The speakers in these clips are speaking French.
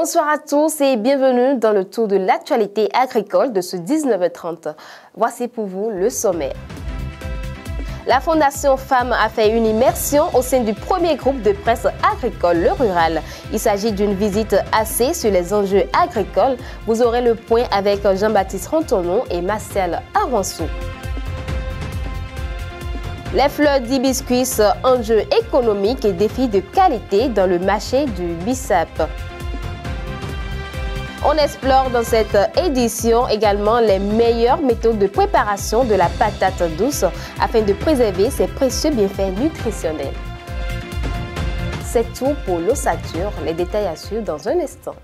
Bonsoir à tous et bienvenue dans le tour de l'actualité agricole de ce 19h30. Voici pour vous le sommaire. La Fondation Femmes a fait une immersion au sein du premier groupe de presse agricole, Le Rural. Il s'agit d'une visite axée sur les enjeux agricoles. Vous aurez le point avec Jean-Baptiste Rantonon et Marcel Aronceau. Les fleurs d'hibiscus, enjeux économiques et défis de qualité dans le marché du bissap. On explore dans cette édition également les meilleures méthodes de préparation de la patate douce afin de préserver ses précieux bienfaits nutritionnels. C'est tout pour l'ossature. Les détails à suivre dans un instant.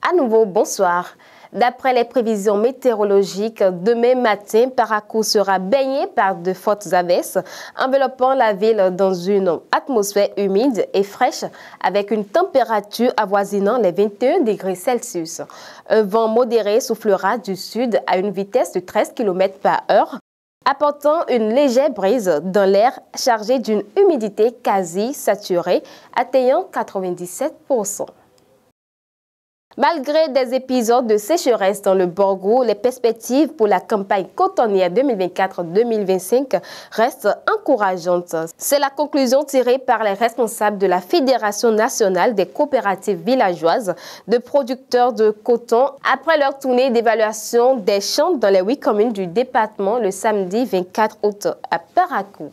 À nouveau, bonsoir. D'après les prévisions météorologiques, demain matin, Parakou sera baigné par de fortes averses, enveloppant la ville dans une atmosphère humide et fraîche avec une température avoisinant les 21 degrés Celsius. Un vent modéré soufflera du sud à une vitesse de 13 km/h, apportant une légère brise dans l'air chargé d'une humidité quasi saturée, atteignant 97%. Malgré des épisodes de sécheresse dans le Borgou, les perspectives pour la campagne cotonnière 2024-2025 restent encourageantes. C'est la conclusion tirée par les responsables de la Fédération nationale des coopératives villageoises de producteurs de coton après leur tournée d'évaluation des champs dans les 8 communes du département le samedi 24 août à Parakou.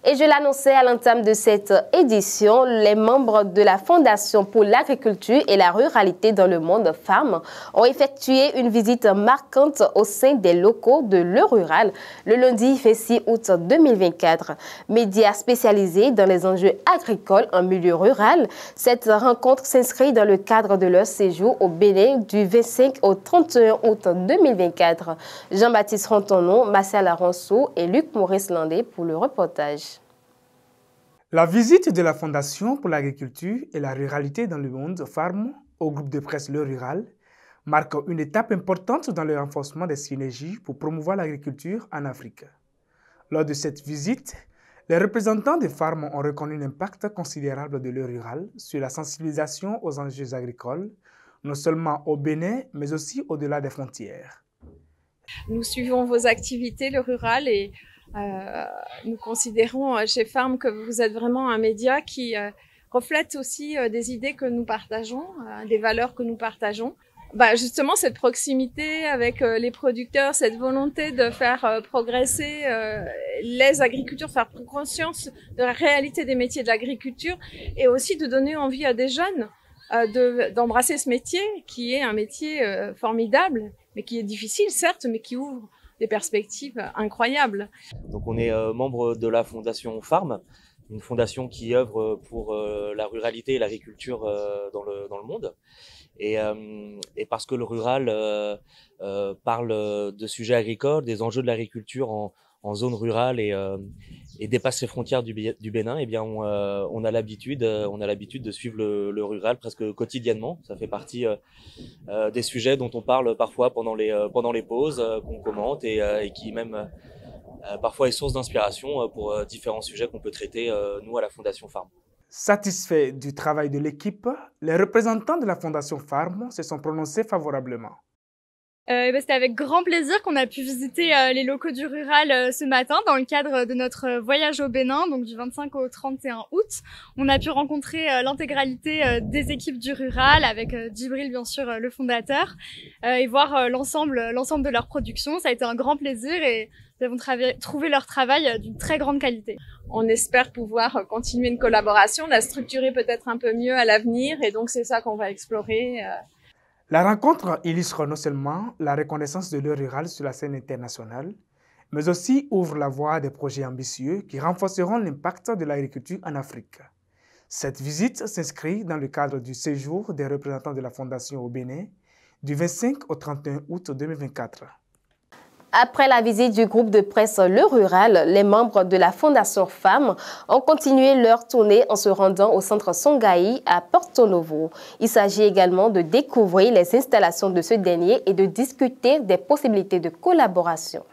Et je l'annonçais à l'entame de cette édition, les membres de la Fondation pour l'agriculture et la ruralité dans le monde FARM ont effectué une visite marquante au sein des locaux de Le Rural le lundi 26 août 2024. Média spécialisé dans les enjeux agricoles en milieu rural, cette rencontre s'inscrit dans le cadre de leur séjour au Bénin du 25 au 31 août 2024. Jean-Baptiste Rantonon, Marcel Aronceau et Luc Maurice Landé pour le reportage. La visite de la Fondation pour l'agriculture et la ruralité dans le monde FARM au groupe de presse Le Rural marque une étape importante dans le renforcement des synergies pour promouvoir l'agriculture en Afrique. Lors de cette visite, les représentants des FARM ont reconnu l'impact considérable de Le Rural sur la sensibilisation aux enjeux agricoles, non seulement au Bénin, mais aussi au-delà des frontières. Nous suivons vos activités, Le Rural, et nous considérons chez FARM que vous êtes vraiment un média qui reflète aussi des idées que nous partageons, des valeurs que nous partageons. Justement, cette proximité avec les producteurs, cette volonté de faire progresser les agriculteurs, faire prendre conscience de la réalité des métiers de l'agriculture et aussi de donner envie à des jeunes d'embrasser ce métier qui est un métier formidable, mais qui est difficile, certes, mais qui ouvre des perspectives incroyables. Donc on est membre de la fondation FARM, une fondation qui œuvre pour la ruralité et l'agriculture dans le monde. Et parce que le rural parle de sujets agricoles, des enjeux de l'agriculture en zone rurale et dépasse les frontières du Bénin, eh bien on a l'habitude de suivre le rural presque quotidiennement. Ça fait partie des sujets dont on parle parfois pendant les pauses, qu'on commente et qui même parfois est source d'inspiration pour différents sujets qu'on peut traiter nous à la Fondation FARM. Satisfaits du travail de l'équipe, les représentants de la Fondation FARM se sont prononcés favorablement. C'était avec grand plaisir qu'on a pu visiter les locaux du Rural ce matin dans le cadre de notre voyage au Bénin, donc du 25 au 31 août. On a pu rencontrer l'intégralité des équipes du Rural avec Djibril, bien sûr, le fondateur, et voir l'ensemble de leur production. Ça a été un grand plaisir et nous avons trouvé leur travail d'une très grande qualité. On espère pouvoir continuer une collaboration, la structurer peut-être un peu mieux à l'avenir et donc c'est ça qu'on va explorer. La rencontre illustre non seulement la reconnaissance de Le Rural sur la scène internationale, mais aussi ouvre la voie à des projets ambitieux qui renforceront l'impact de l'agriculture en Afrique. Cette visite s'inscrit dans le cadre du séjour des représentants de la Fondation au Bénin du 25 au 31 août 2024. Après la visite du groupe de presse Le Rural, les membres de la Fondation Femmes ont continué leur tournée en se rendant au centre Songaï à Porto Novo. Il s'agit également de découvrir les installations de ce dernier et de discuter des possibilités de collaboration.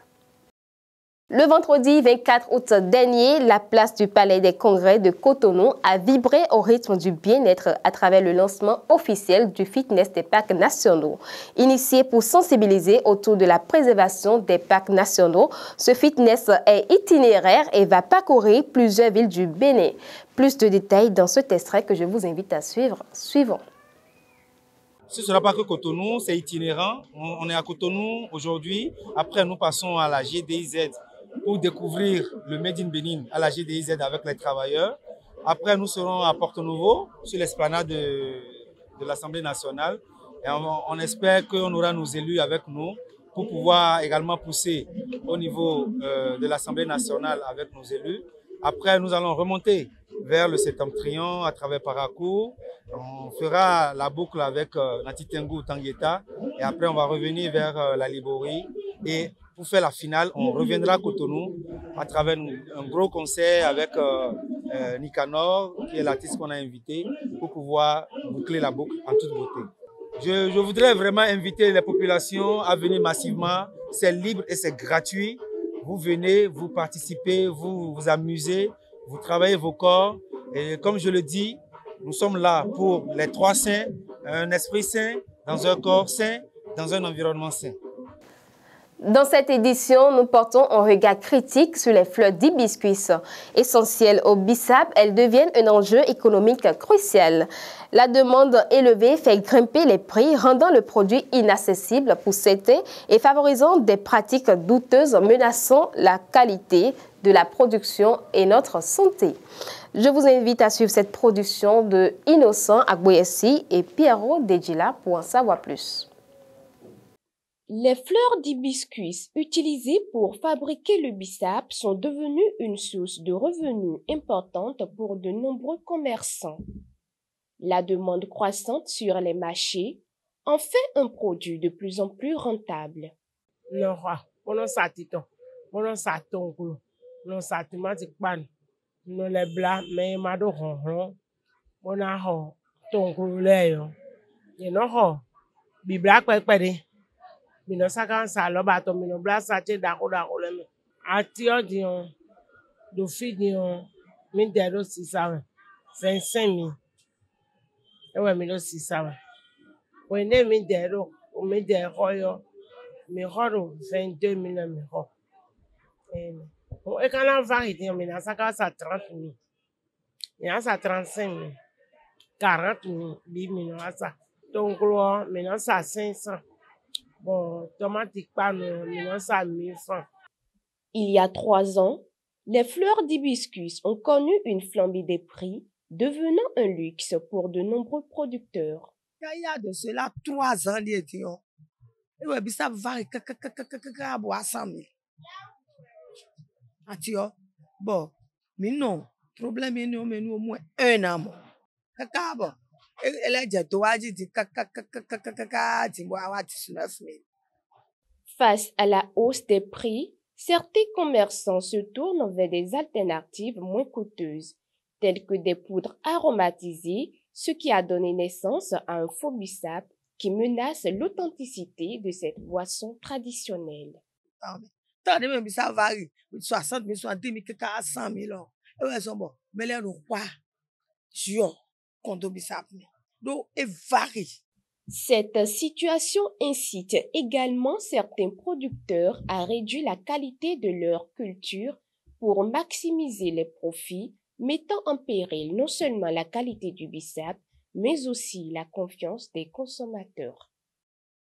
Le vendredi 24 août dernier, la place du Palais des Congrès de Cotonou a vibré au rythme du bien-être à travers le lancement officiel du fitness des parcs nationaux. Initié pour sensibiliser autour de la préservation des parcs nationaux, ce fitness est itinéraire et va parcourir plusieurs villes du Bénin. Plus de détails dans cet extrait que je vous invite à suivre. Suivons. Ce ne sera pas que Cotonou, c'est itinérant. On est à Cotonou aujourd'hui. Après, nous passons à la GDIZ pour découvrir le Made in Bénin à la GDIZ avec les travailleurs. Après, nous serons à Porto-Novo, sur l'esplanade de l'Assemblée nationale. Et on espère qu'on aura nos élus avec nous pour pouvoir également pousser au niveau de l'Assemblée nationale avec nos élus. Après, nous allons remonter vers le Septentrion à travers Parakou. On fera la boucle avec Natitengu Tangueta. Et après, on va revenir vers la Liborie. Et pour faire la finale, on reviendra à Cotonou à travers un gros concert avec Nicanor, qui est l'artiste qu'on a invité, pour pouvoir boucler la boucle en toute beauté. Je voudrais vraiment inviter les populations à venir massivement. C'est libre et c'est gratuit. Vous venez, vous participez, vous vous amusez, vous travaillez vos corps. Et comme je le dis, nous sommes là pour les trois saints, un esprit sain, dans un corps sain, dans un environnement sain. Dans cette édition, nous portons un regard critique sur les fleurs d'hibiscus. Essentielles au bissap, elles deviennent un enjeu économique crucial. La demande élevée fait grimper les prix, rendant le produit inaccessible pour certains et favorisant des pratiques douteuses menaçant la qualité de la production et notre santé. Je vous invite à suivre cette production de Innocent Agboyessi et Pierrot Dejila pour en savoir plus. Les fleurs d'hibiscus utilisées pour fabriquer le bissap sont devenues une source de revenus importante pour de nombreux commerçants. La demande croissante sur les marchés en fait un produit de plus en plus rentable. Mino sakan sa lo bato mino bla sa che dako le me atio dion do fi dion min dero 600 25 000 ewe mino 600 wene min dero o min dero yo mi horo 22 000 mi ho o e kana vari dion mina saka sa 30 000 ya sa 35 000 40 000 bi mino asa donc lo mino sa 500. Il y a 3 ans, les fleurs d'hibiscus ont connu une flambée des prix, devenant un luxe pour de nombreux producteurs. Il y a de cela 3 ans, ça va à 100 000. Bon, mais non, problème est non, mais nous au moins 1 an. Face à la hausse des prix, certains commerçants se tournent vers des alternatives moins coûteuses, telles que des poudres aromatisées, ce qui a donné naissance à un faux bissap qui menace l'authenticité de cette boisson traditionnelle. Cette situation incite également certains producteurs à réduire la qualité de leur culture pour maximiser les profits, mettant en péril non seulement la qualité du bissap, mais aussi la confiance des consommateurs.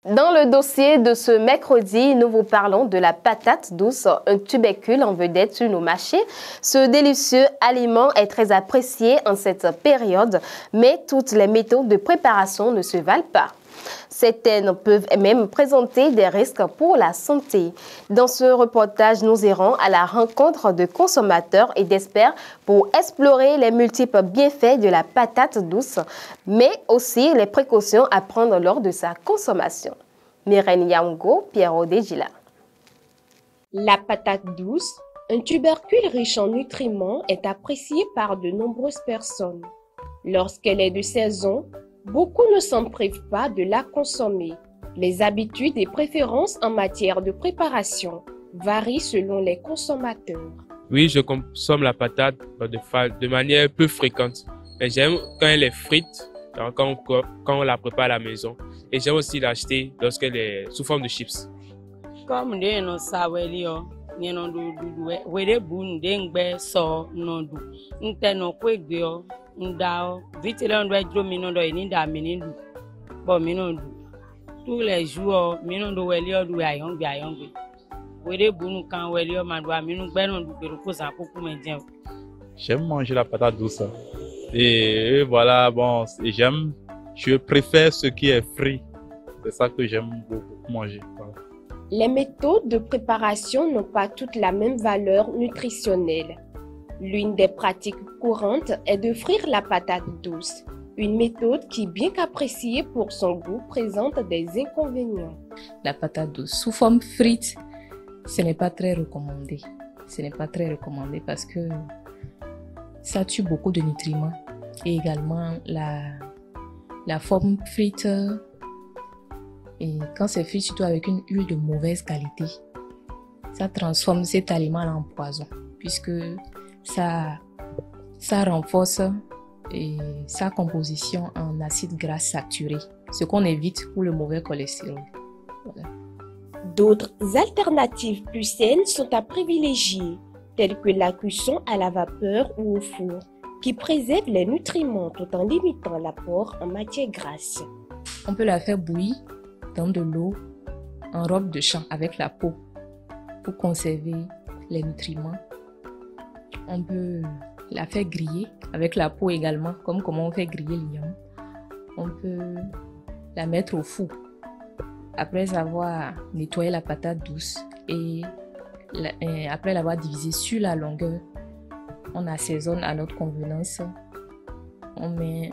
Dans le dossier de ce mercredi, nous vous parlons de la patate douce, un tubercule en vedette sur nos marchés. Ce délicieux aliment est très apprécié en cette période, mais toutes les méthodes de préparation ne se valent pas. Certaines peuvent même présenter des risques pour la santé. Dans ce reportage, nous irons à la rencontre de consommateurs et d'experts pour explorer les multiples bienfaits de la patate douce, mais aussi les précautions à prendre lors de sa consommation. Myrène Yaongo, Pierrot Dejila. La patate douce, un tubercule riche en nutriments, est appréciée par de nombreuses personnes. Lorsqu'elle est de saison, beaucoup ne s'en privent pas de la consommer. Les habitudes et préférences en matière de préparation varie selon les consommateurs. Oui, je consomme la patate de manière peu fréquente. Mais j'aime quand elle est frite, quand on la prépare à la maison. Et j'aime aussi l'acheter lorsqu'elle est sous forme de chips. Comme nous savons, tous les jours, j'aime manger la patate douce. Et voilà, bon, je préfère ce qui est frit. C'est ça que j'aime beaucoup manger. Voilà. Les méthodes de préparation n'ont pas toutes la même valeur nutritionnelle. L'une des pratiques courantes est de frire la patate douce. Une méthode qui, bien qu'appréciée pour son goût, présente des inconvénients. La patate douce sous forme frite, ce n'est pas très recommandé. Ce n'est pas très recommandé parce que ça tue beaucoup de nutriments. Et également la forme frite, et quand c'est frit surtout avec une huile de mauvaise qualité, ça transforme cet aliment en poison puisque ça renforce sa composition en acides gras saturés, ce qu'on évite pour le mauvais cholestérol. Voilà. D'autres alternatives plus saines sont à privilégier, telles que la cuisson à la vapeur ou au four, qui préserve les nutriments tout en limitant l'apport en matière grasse. On peut la faire bouillir dans de l'eau en robe de champ avec la peau pour conserver les nutriments. On peut la faire griller avec la peau également, comme comment on fait griller l'igname. On peut la mettre au four après avoir nettoyé la patate douce et après l'avoir divisée sur la longueur. On assaisonne à notre convenance. On met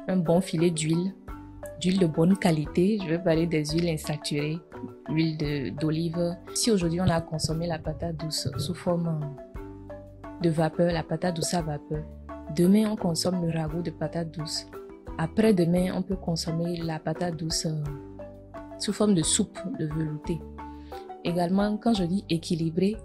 un bon filet d'huile de bonne qualité. Je vais parler des huiles insaturées, huile d'olive. Si aujourd'hui on a consommé la patate douce sous forme de vapeur, la patate douce à vapeur, demain on consomme le ragoût de patate douce. Après-demain, on peut consommer la patate douce sous forme de soupe de velouté. Également, quand je dis équilibré,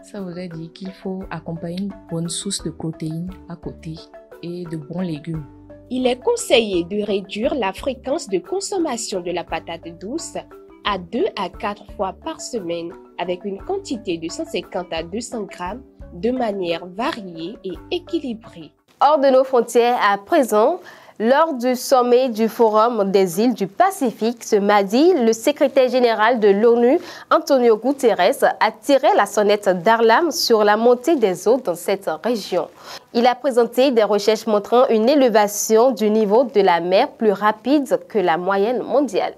ça voudrait dire qu'il faut accompagner une bonne source de protéines à côté et de bons légumes. Il est conseillé de réduire la fréquence de consommation de la patate douce à 2 à 4 fois par semaine avec une quantité de 150 à 200 grammes de manière variée et équilibrée. Hors de nos frontières à présent, lors du sommet du Forum des îles du Pacifique ce mardi, le secrétaire général de l'ONU, Antonio Guterres, a tiré la sonnette d'alarme sur la montée des eaux dans cette région. Il a présenté des recherches montrant une élévation du niveau de la mer plus rapide que la moyenne mondiale.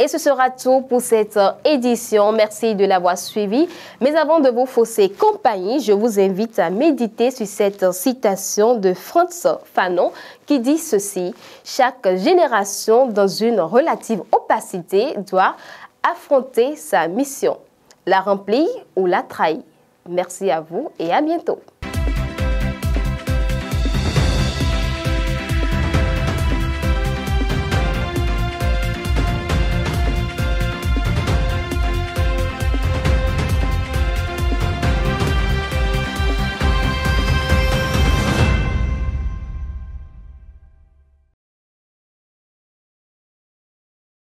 Et ce sera tout pour cette édition. Merci de l'avoir suivi. Mais avant de vous fausser compagnie, je vous invite à méditer sur cette citation de Frantz Fanon qui dit ceci: « Chaque génération dans une relative opacité doit affronter sa mission, la remplir ou la trahir. » Merci à vous et à bientôt.